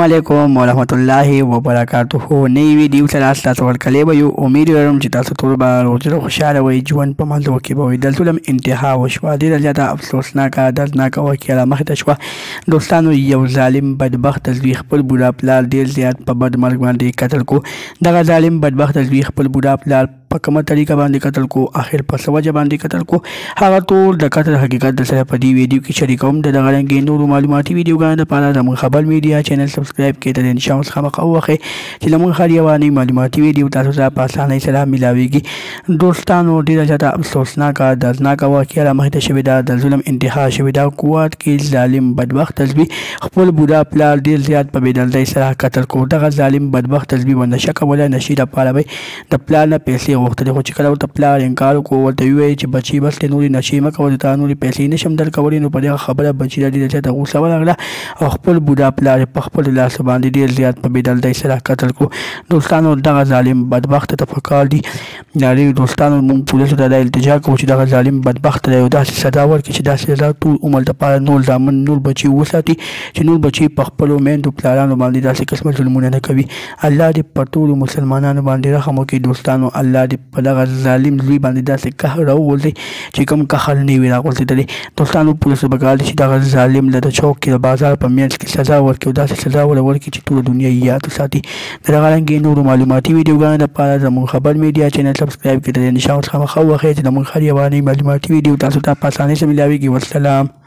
علیکم ورحمت الله وبرکاته. نوی ویډیو سره تاسو ورکړلې به یو امید لرم چې تاسو ټول به روزه خوشاله وئ، ژوند په مزو کې به وي. دلته هم انتها وشوه، ډېره زیاته افسوسناکه دردناکه واقعه مخې ته شوه. دوستانو یو ظالم بدبخت زوی خپل بوډا پلار ډېر زیات په بد مرګ باندې قتل کو. دغه ظالم بدبخت زوی خپل بوډا پلار په کومه طریقه باندې قتل کو، اخر په څه وجه باندې قتل کو، هغه ټول د قتل حقیقت د سره په دې ویډیو کې شریکوم. د دغه رنګې نورو معلوماتي ویډیوګانو لپاره زموږ خبر میډیا چینل سبسکرایب کړئ ته د نشان څخه مخ اوخه چې لمون هر یو نوی معلوماتي ویډیو تاسو ته په اسانۍ سره ملاويږي. دوستانو ډیره زیاته افسوسناکه دردناکه واقعه مخې ته شوې ده، د ظلم انتها شوې ده. کوټ کې ظالم بدبخت زوی خپل بوډا پلار ډیر زیات په بېدلدۍ سره قتل کو. دغه ظالم بدبخت زوی باندې شک ولا نشي لپاره به د پلار نه پیسې غوښتلې، خو چې کله ورته پلار انکار وکړو، ورته وویل چې بچي بس نورې نشې مه کوه، تا نورې پیسې نشم درکولی. نو په دغه خبره بچي ته ډېره زیاته غوسه ورغله او خپل بوډا پلار یې په خپل لاس باندې ډېر زیات په بېدلدۍ سره قتل کړو. دوستانو دغه ظالم بدبخت ته پکار دي دوستانو موږ پولیسو ته دا التجا کوو چې دغه ظالم بدبخت ته یو داسې سزا ورکړي چې دا سزا ټول عمر دپاره نور زامن نور بچي وساتي، چې نور بچي په خپلو میندو پلارانو باندې داسې قسمه ظلمونه نه کوي. الله دې په ټولو مسلمانانو باندې رحم وکړي. دوستانو الله دې په دغه ظالم زوی باندې داسې قهر راوغورځي چې کوم قهر نه وي راغورځېدلی. دوستانو پولیسو په کار دي چې دغه ظالم له د چوک کې د بازار په منځ کې سزا ورکړي او داسې سزا ورکړي چې ټوله دنیا یې یاد وساتي. د دغه رنګې نورو معلوماتي ویډیوګانو لپاره زموږ خبر میډیا چینل سبسکرایب کړئ د نشان څخه مخ اوخئ چې زموږ هر یو نوی معلوماتي ویډیو تاسو ته په اسانۍ سره ملاویږي. والسلام.